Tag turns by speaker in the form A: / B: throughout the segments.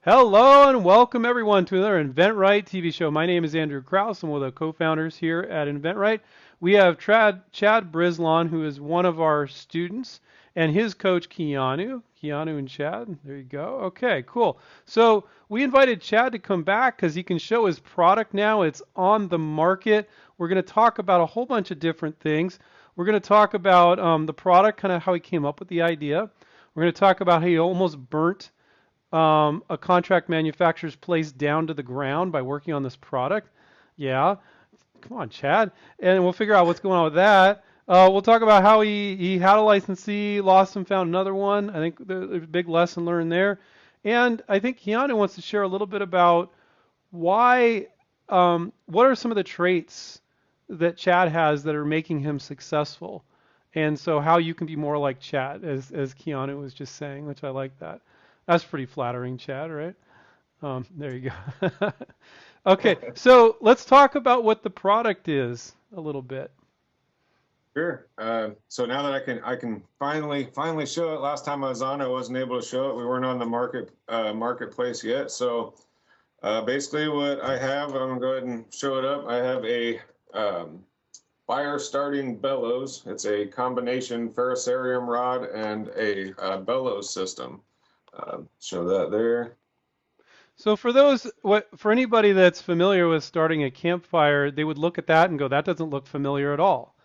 A: Hello and welcome everyone to another InventRight TV show. My name is Andrew Kraus. I'm one of the co-founders here at InventRight. We have Chad Brislon, who is one of our students, and his coach Keanu. Keanu and Chad. There you go. Okay, cool. So we invited Chad to come back because he can show his product now. It's on the market. We're going to talk about a whole bunch of different things. We're going to talk about the product, kind of how he came up with the idea. We're going to talk about how he almost burnt a contract manufacturer's place down to the ground by working on this product. Yeah, come on, Chad. And we'll figure out what's going on with that. We'll talk about how he had a licensee, lost and found another one. I think there's a big lesson learned there. And I think Keanu wants to share a little bit about why, what are some of the traits that Chad has that are making him successful. And so how you can be more like Chad, as Keanu was just saying, which I like that. That's pretty flattering, Chad, right? There you go. Okay, so let's talk about what the product is a little bit.
B: Sure. So now that I can finally show it. Last time I was on, I wasn't able to show it. We weren't on the marketplace yet. So basically, what I have, I'm gonna go ahead and show it up. I have a fire starting bellows. It's a combination ferrocerium rod and a bellows system. Show that there.
A: So for anybody that's familiar with starting a campfire, they would look at that and go, "That doesn't look familiar at all."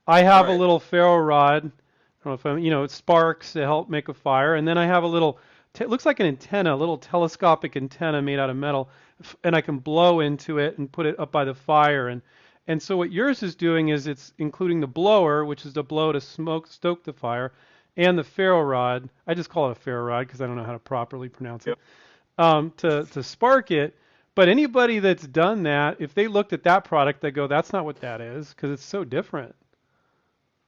A: I have a
B: Right.
A: little ferro rod. I don't know if it sparks to help make a fire, and then I have a little. It looks like an antenna, a little telescopic antenna made out of metal, and I can blow into it and put it up by the fire. And so what yours is doing is it's including the blower, which is to blow to stoke the fire, and the ferro rod. I just call it a ferro rod because I don't know how to properly pronounce it.
B: Yep.
A: To spark it. But anybody that's done that, if they looked at that product, they go, "That's not what that is," because it's so different.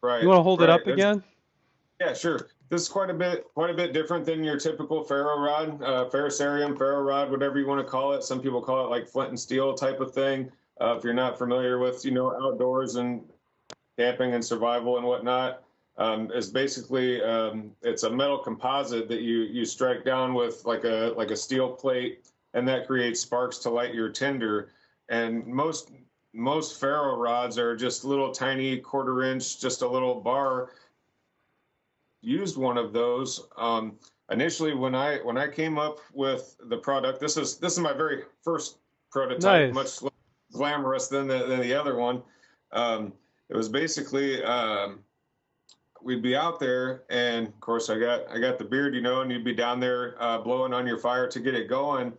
A: You
B: Right.
A: want to hold it
B: Right.
A: up again?
B: Yeah, sure. This is quite a bit different than your typical ferro rod, ferrocerium, ferro rod, whatever you want to call it. Some people call it like flint and steel type of thing. If you're not familiar with, outdoors and camping and survival and whatnot, is basically it's a metal composite that you strike down with like a steel plate, and that creates sparks to light your tinder. And most ferro rods are just little tiny quarter-inch, just a little bar. Used one of those initially when I came up with the product. This is my very first prototype,
A: Nice.
B: much less glamorous than the other one. It was basically we'd be out there, and of course I got the beard, and you'd be down there blowing on your fire to get it going.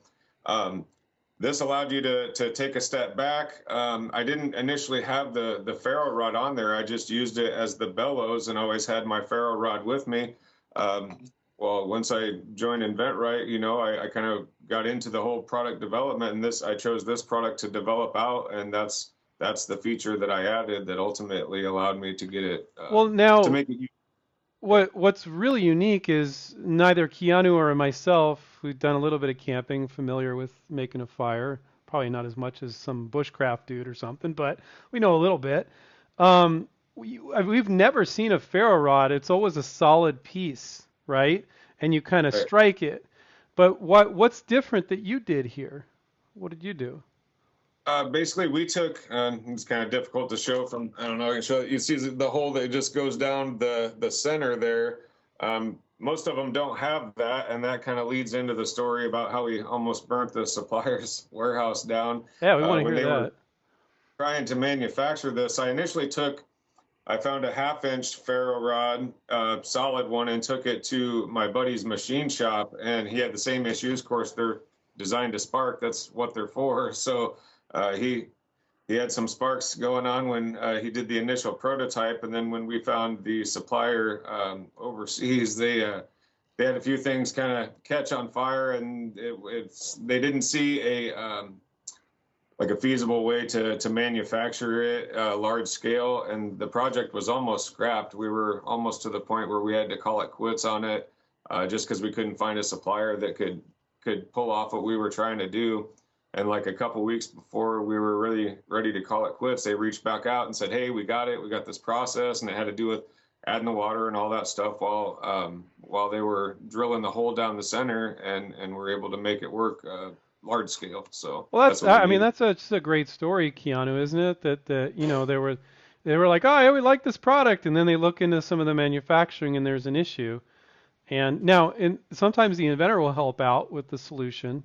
B: This allowed you to take a step back. I didn't initially have the ferro rod on there. I just used it as the bellows and always had my ferro rod with me. Well, once I joined InventRight, I kind of got into the whole product development, and I chose this product to develop out, and that's the feature that I added that ultimately allowed me to get it
A: Well,
B: to
A: now
B: make it.
A: what's really unique is neither Keanu or myself, who've done a little bit of camping, familiar with making a fire. Probably not as much as some bushcraft dude or something, but we know a little bit. We've never seen a ferro rod. It's always a solid piece, right? And you kind of
B: Right.
A: strike it. But what's different that you did here? What did you do?
B: Basically, we took. It's kind of difficult to show from. I don't know. I can show you see the hole that just goes down the center there. Most of them don't have that, and that kind of leads into the story about how we almost burnt the supplier's warehouse down
A: Yeah, we want to
B: when
A: hear
B: they were
A: that.
B: trying to manufacture this. I found a half-inch ferro rod, solid one, and took it to my buddy's machine shop, and he had the same issues. Of course, they're designed to spark. That's what they're for. So he had some sparks going on when he did the initial prototype, and then when we found the supplier overseas, they had a few things kind of catch on fire, and they didn't see a feasible way to manufacture it large scale, and the project was almost scrapped. We were almost to the point where we had to call it quits on it, just because we couldn't find a supplier that could pull off what we were trying to do. And like a couple weeks before we were really ready to call it quits, they reached back out and said, "Hey, we got it. We got this process," and it had to do with adding the water and all that stuff while they were drilling the hole down the center, and were able to make it work large scale. So
A: Well,
B: that's what we
A: I mean,
B: needed.
A: that's just a great story, Keanu, isn't it? That you know, they were like, oh, I would like this product, and then they look into some of the manufacturing, and there's an issue. And now, sometimes the inventor will help out with the solution,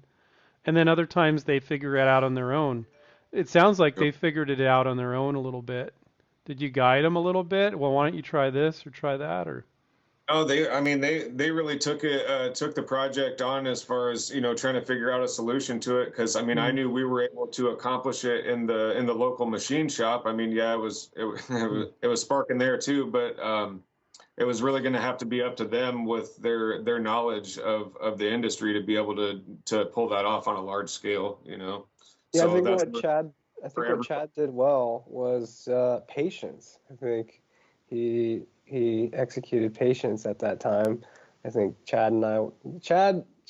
A: and then other times they figure it out on their own. It sounds like they figured it out on their own a little bit. Did you guide them a little bit? Well, why don't you try this or try that or?
B: Oh, I mean, they really took the project on as far as, trying to figure out a solution to it. Cause I mean, I
A: Mm,
B: knew we were able to accomplish it in the local machine shop. I mean, yeah,
A: mm.
B: it was sparking there too, but, it was really going to have to be up to them with their knowledge of the industry to be able to pull that off on a large scale.
C: Yeah,
B: So that's
C: I think
B: for
C: what
B: every,
C: Chad did well was patience. I think he executed patience at that time. I think Chad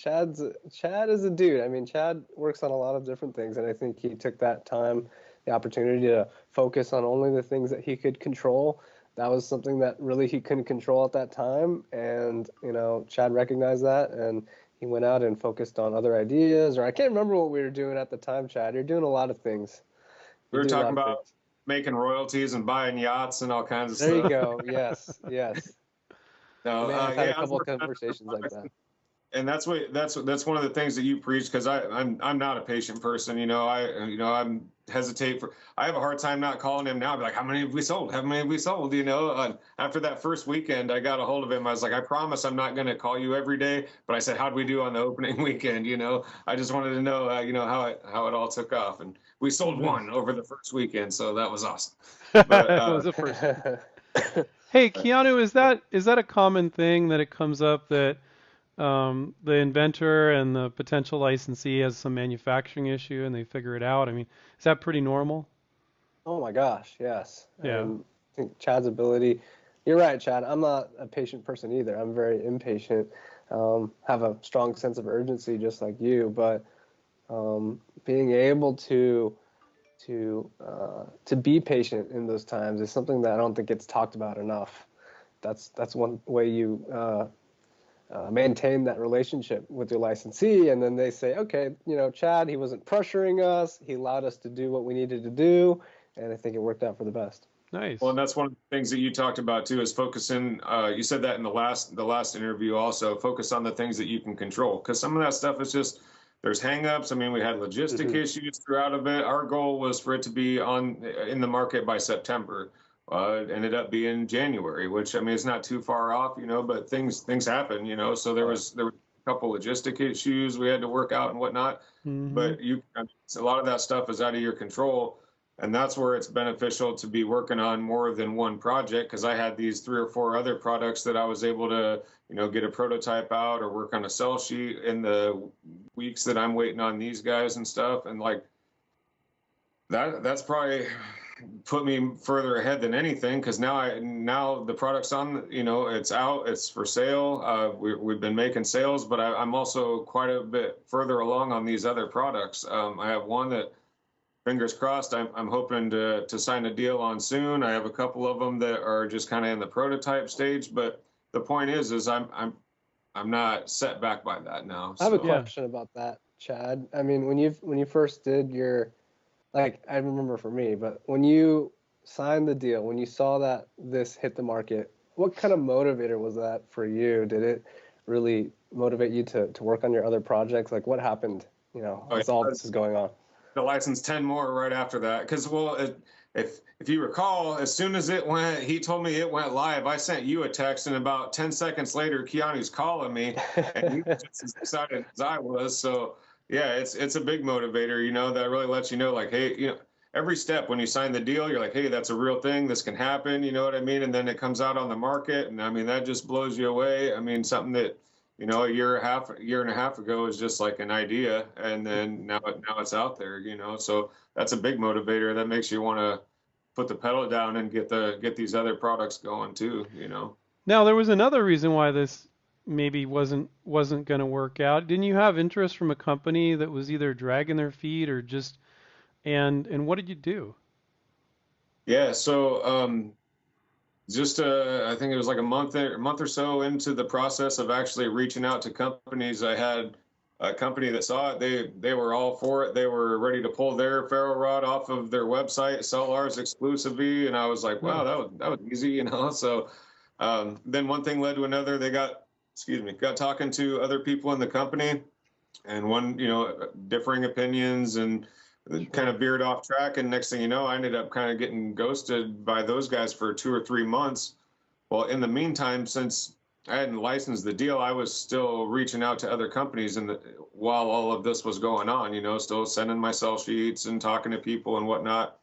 C: is a dude. I mean, Chad works on a lot of different things, and I think he took that time, the opportunity to focus on only the things that he could control. That was something that really he couldn't control at that time, and Chad recognized that, and he went out and focused on other ideas. Or I can't remember what we were doing at the time, Chad. You're doing a lot of things.
B: we
C: You
B: were
C: do a
B: talking
C: lot of
B: about
C: things.
B: making royalties and buying yachts and all kinds of
C: There you
B: stuff.
C: go. Yes, yes. We
B: No,
C: may have had a
B: yeah, I was
C: couple of
B: working on
C: conversations like that.
B: and that's one of the things that you preach, because I'm not a patient person. I'm hesitate for I have a hard time not calling him now. I'd be like, how many have we sold? How many have we sold? After that first weekend, I got a hold of him. I was like, I promise I'm not going to call you every day, but I said, how'd we do on the opening weekend? I just wanted to know how it all took off, and we sold one over the first weekend, so that was awesome. But
A: It was the first one. Hey, Keanu, is that a common thing that it comes up that the inventor and the potential licensee has some manufacturing issue and they figure it out? I mean, is that pretty normal?
C: Oh my gosh, yes.
A: Yeah.
C: And I think Chad's ability, you're right, Chad. I'm not a patient person either. I'm very impatient. Have a strong sense of urgency just like you, but being able to be patient in those times is something that I don't think gets talked about enough. That's one way you maintain that relationship with your licensee, and then they say, okay, Chad, he wasn't pressuring us. He allowed us to do what we needed to do, and I think it worked out for the best.
B: Well,
A: Nice.
B: and that's one of the things that you talked about too, is focusing. You said that in the last interview also. Focus on the things that you can control, because some of that stuff is just there's hangups. I mean, we had logistic
C: Hmm.
B: issues throughout of it. Our goal was for it to be in the market by September. It ended up being January, which I mean is not too far off. But things happen. So
C: Right.
B: there were a couple logistic issues we had to work out and whatnot.
A: Hmm.
B: But I mean, a lot of that stuff is out of your control, and that's where it's beneficial to be working on more than one project, because I had these 3 or 4 other products that I was able to get a prototype out or work on a sell sheet in the weeks that I'm waiting on these guys and stuff, and like that's probably put me further ahead than anything, because now the product's on, it's out, it's for sale. We've been making sales, but I'm also quite a bit further along on these other products. I have one that, fingers crossed, I'm hoping to sign a deal on soon. I have a couple of them that are just kind of in the prototype stage, but the point is I'm not set back by that now.
C: I have a
B: So
A: Yeah.
C: question about that, Chad. I mean, when you first did your, like, I remember for me, but when you signed the deal, when you saw that this hit the market, what kind of motivator was that for you? Did it really motivate you to work on your other projects? Like, what happened,
B: oh,
C: as all
B: yeah,
C: this is going on?
B: the license 10 more right after that, because well, if you recall, as soon as he told me it went live, I sent you a text, and about 10 seconds later Keanu's calling me, and he was just as excited as I was. So yeah, it's a big motivator, that really lets you know, like, hey, every step when you sign the deal, you're like, hey, that's a real thing, this can happen, you know what I mean? And then it comes out on the market, and I mean that just blows you away. I mean, something that a year and a half ago is just like an idea, and then now it's out there. So that's a big motivator that makes you want to put the pedal down and get these other products going too.
A: Now there was another reason why this maybe wasn't going to work out. Didn't you have interest from a company that was either dragging their feet or just and what did you do?
B: Yeah. So just I think it was like a month or so into the process of actually reaching out to companies. I had a company that saw it. They were all for it. They were ready to pull their ferro rod off of their website, sell ours exclusively. And I was like,
A: Hmm.
B: wow, that was easy, you know. So then one thing led to another. They got, excuse me, got talking to other people in the company, and one, you know, differing opinions, and kind
A: Sure.
B: of veered off track. And next thing you know, I ended up kind of getting ghosted by those guys for 2 or 3 months. Well, in the meantime, since I hadn't licensed the deal, I was still reaching out to other companies, and while all of this was going on, you know, still sending my sell sheets and talking to people and whatnot.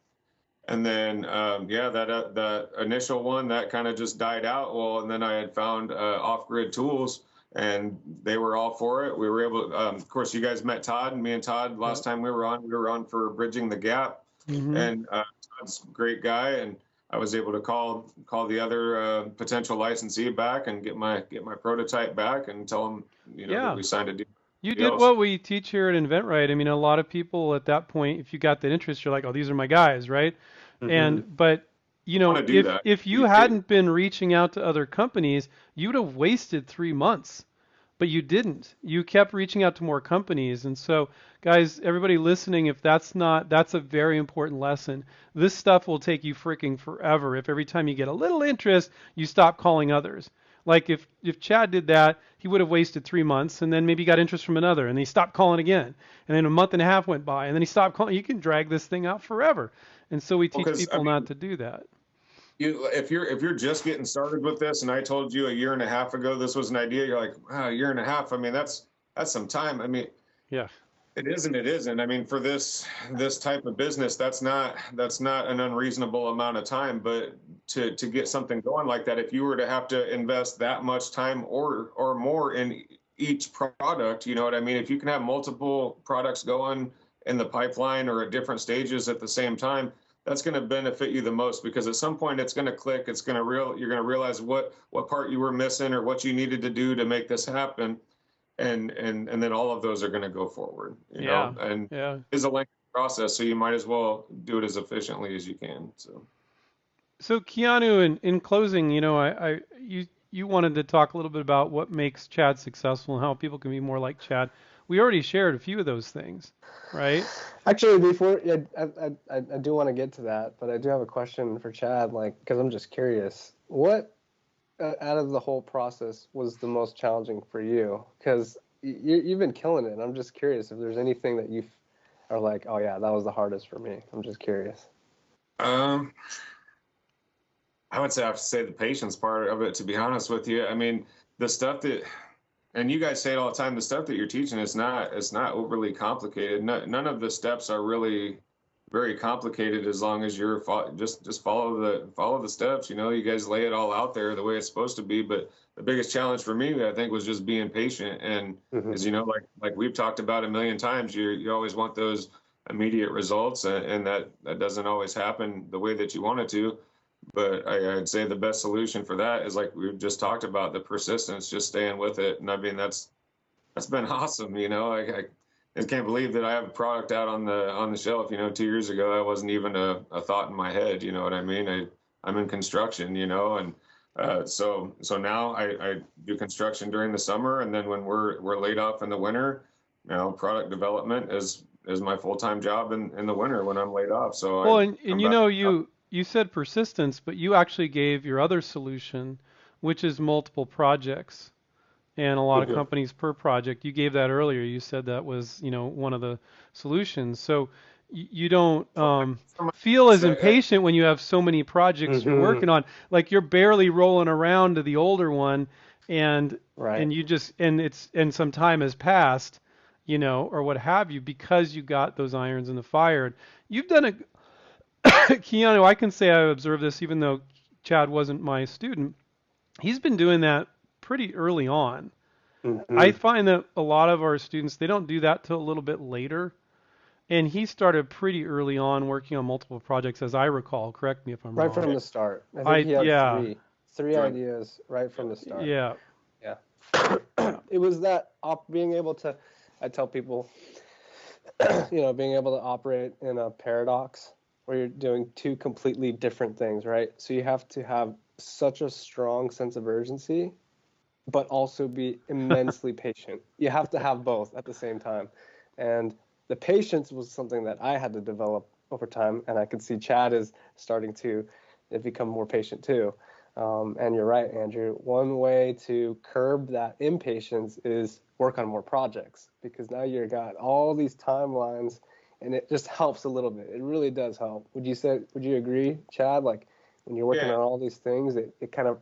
B: And then, yeah, that initial one that kind of just died out. Well, and then I had found off-grid tools, and they were all for it. We were able, of course, you guys met Todd, and me and Todd
A: Yep.
B: last time we were on for Bridging the Gap,
A: Hmm.
B: and Todd's a great guy, and I was able to call the other potential licensee back and get my prototype back and tell them, you know, that
A: Yeah.
B: we signed a
A: You did
B: deal. So
A: what we teach here at InventRight. I mean, a lot of people at that point, if you got that interest, you're like, oh, these are my guys, right?
C: Mm-hmm.
A: And but
B: I want to do that.
A: if you hadn't been reaching out to other companies, you'd have wasted 3 months. But you didn't. You kept reaching out to more companies. And so, guys, everybody listening, if that's a very important lesson. This stuff will take you freaking forever if every time you get a little interest, you stop calling others. Like if Chad did that, he would have wasted 3 months, and then maybe got interest from another, and he stopped calling again, and then a month and a half went by, and then he stopped calling. You can drag this thing out forever, and so we
B: Well,
A: teach
B: because I
A: people not to do that.
B: if you're just getting started with this, and I told you a year and a half ago this was an idea, you're like, wow, a year and a half. I mean, that's some time. I mean,
A: Yeah.
B: it isn't. It isn't. I mean, for this type of business, that's not an unreasonable amount of time. But to get something going like that, if you were to have to invest that much time or more in each product, you know what I mean? If you can have multiple products going in the pipeline or at different stages at the same time, that's going to benefit you the most, because at some point it's going to click. You're going to realize what part you were missing or what you needed to do to make this happen, and then all of those are going to go forward, you
A: Yeah.
B: know. And
A: Yeah.
B: it's a lengthy process, so you might as well do it as efficiently as you can. So
A: So Keanu, in closing, you wanted to talk a little bit about what makes Chad successful and how people can be more like Chad. We already shared a few of those things, right?
C: Actually, before yeah, I do want to get to that, but I do have a question for Chad, like, because I'm just curious, what out of the whole process was the most challenging for you? Because you've been killing it. And I'm just curious if there's anything that you are like, oh yeah, that was the hardest for me. I'm just curious.
B: um, I would say I have to say the patience part of it, to be honest with you. I mean, the stuff that, and you guys say it all the time, the stuff that you're teaching is not, it's not overly complicated. None of the steps are really very complicated, as long as you're just follow the steps. You know, you guys lay it all out there the way it's supposed to be. But the biggest challenge for me, I think, was just being patient. And
C: Mm-hmm.
B: as you know, like we've talked about a million times, you always want those immediate results, and that doesn't always happen the way that you want it to. But I'd say the best solution for that is, like we've just talked about, the persistence, just staying with it. And I mean, that's been awesome. You know, I can't believe that I have a product out on the shelf. You know, 2 years ago, that wasn't even a thought in my head. You know what I mean? I'm in construction, you know, and so now I do construction during the summer, and then when we're laid off in the winter, you know, product development is my full-time job in the winter when I'm laid off. So
A: Well,
B: I
A: and
B: come back.
A: you said persistence, but you actually gave your other solution, which is multiple projects and a lot of
C: Mm-hmm.
A: companies per project. You gave that earlier. You said that was, one of the solutions. So you don't
B: For my
A: feel as
B: mindset,
A: impatient when you have so many projects you're
C: Mm-hmm.
A: working on. Like you're barely rolling around to the older one, and
C: Right.
A: you just and some time has passed, or what have you, because you got those irons in the fire. You've done a Keanu, I can say I observed this even though Chad wasn't my student. He's been doing that pretty early on. I
C: Mm-hmm.
A: find that a lot of our students, they don't do that till a little bit later. And he started pretty early on working on multiple projects, as I recall. Correct me if I'm
C: Right
A: wrong.
C: from the start. I think he had
A: Yeah,
C: three
B: joint,
C: ideas right from the start.
A: yeah,
C: Yeah.
A: yeah.
C: It was that being able to, I tell people, being able to operate in a paradox where you're doing two completely different things, right? So you have to have such a strong sense of urgency, but also be immensely patient. You have to have both at the same time. And the patience was something that I had to develop over time, and I could see Chad is starting to become more patient too. And you're right, Andrew. One way to curb that impatience is work on more projects, because now you've got all these timelines, and it just helps a little bit. It really does help. Would you agree, Chad? Like when you're working
B: Yeah.
C: on all these things, it kind of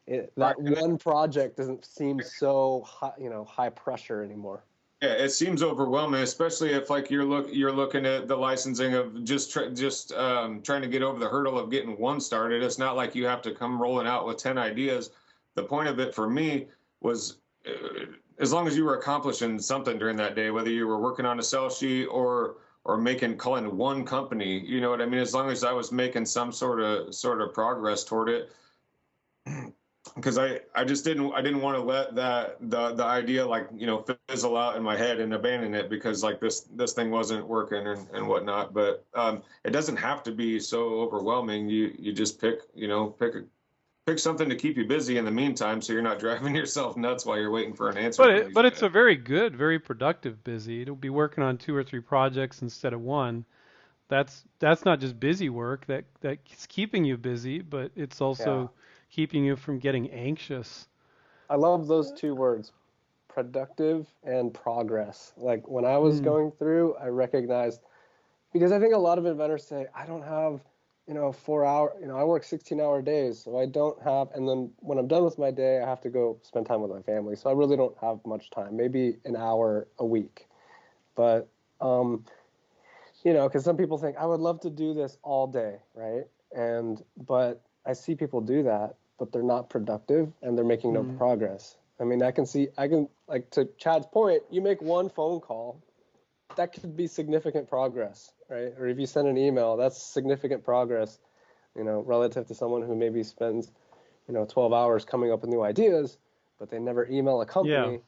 C: that
B: Right.
C: one project doesn't seem so high pressure anymore.
B: Yeah, it seems overwhelming, especially if like you're looking at the licensing of just trying to get over the hurdle of getting one started. It's not like you have to come rolling out with 10 ideas. The point of it for me was as long as you were accomplishing something during that day, whether you were working on a sell sheet or calling one company, you know what I mean? As long as I was making some sort of progress toward it. Because I didn't want to let the idea like fizzle out in my head and abandon it because like this thing wasn't working and whatnot. But it doesn't have to be so overwhelming. You just pick something to keep you busy in the meantime, so you're not driving yourself nuts while you're waiting for an answer.
A: But it's a very good, very productive busy. To be working on 2 or 3 projects instead of one. That's not just busy work that's keeping you busy, but it's also keeping you from getting anxious.
C: I love those 2 words, productive and progress. Like when I was going through, I recognized, because I think a lot of inventors say, I don't have, 4 hour, I work 16-hour days, so I don't have, and then when I'm done with my day, I have to go spend time with my family. So I really don't have much time, maybe an hour a week. But, because some people think I would love to do this all day, right? But I see people do that, but they're not productive and they're making no progress. I mean, I can like to Chad's point, you make one phone call, that could be significant progress, right? Or if you send an email, that's significant progress, relative to someone who maybe spends, 12 hours coming up with new ideas, but they never email a company.
A: Yeah.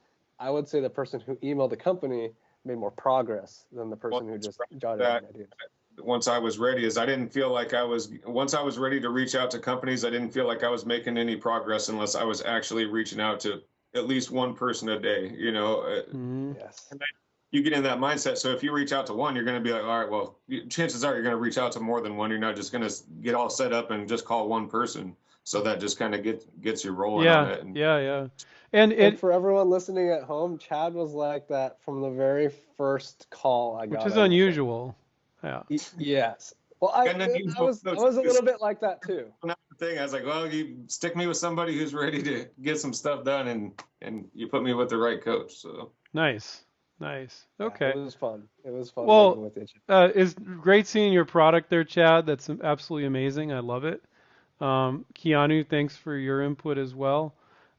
C: I would say the person who emailed the company made more progress than the person who just jotted down ideas.
B: Once I was ready, I didn't feel like once I was ready to reach out to companies, I didn't feel like I was making any progress unless I was actually reaching out to at least one person a day,
C: Yes.
B: And you get in that mindset. So if you reach out to one, you're going to be like, all right, well, chances are you're going to reach out to more than one. You're not just going to get all set up and just call one person. So that just kind of gets you rolling on it.
A: Yeah.
C: And for everyone listening at home, Chad was like that from the very first call I got.
A: Which is unusual. Yeah.
C: Yes. Well, I was a little bit like that too.
B: Another thing, I was like, well, you stick me with somebody who's ready to get some stuff done, and you put me with the right coach. So
A: Nice. Okay.
C: It was fun.
A: Well,
C: working with you.
A: it's great seeing your product there, Chad. That's absolutely amazing. I love it. Keanu, thanks for your input as well.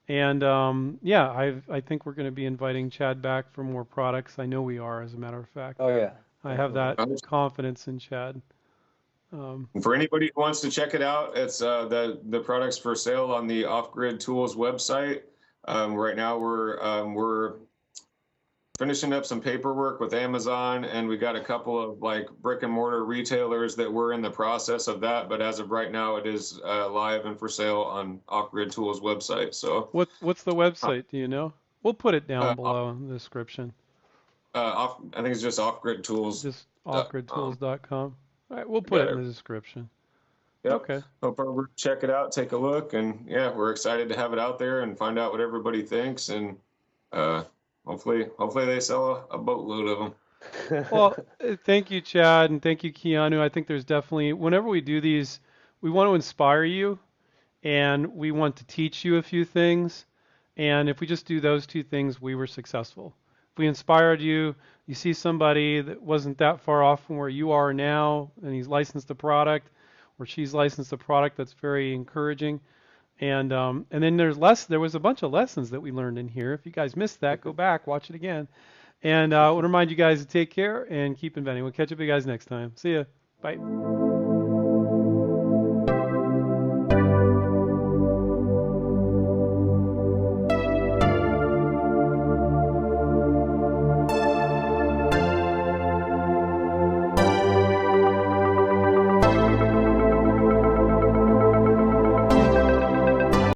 A: And I think we're going to be inviting Chad back for more products. I know we are, as a matter of fact.
C: Oh yeah.
A: I have that confidence in Chad.
B: For anybody who wants to check it out, it's the products for sale on the Off Grid Tools website. Right now we're finishing up some paperwork with Amazon, and we got a couple of like brick and mortar retailers that we're in the process of that. But as of right now, it is live and for sale on Off Grid Tools website. So
A: what's the website? Do you know? We'll put it down below in the description.
B: I think it's just Off Grid Tools.
A: Just offgridtools.com. All right, we'll put it in the description.
B: Yep.
A: Okay.
B: Hope everyone check it out, take a look, and yeah, we're excited to have it out there and find out what everybody thinks, and hopefully they sell a boatload of them.
A: Well, thank you, Chad, and thank you, Keanu. I think there's definitely, whenever we do these, we want to inspire you, and we want to teach you a few things, and if we just do those 2 things, we were successful. If we inspired you, you see somebody that wasn't that far off from where you are now, and he's licensed the product, or she's licensed the product, that's very encouraging. And then there was a bunch of lessons that we learned in here. If you guys missed that, go back, watch it again. And I want to remind you guys to take care and keep inventing. We'll catch up with you guys next time. See ya. Bye.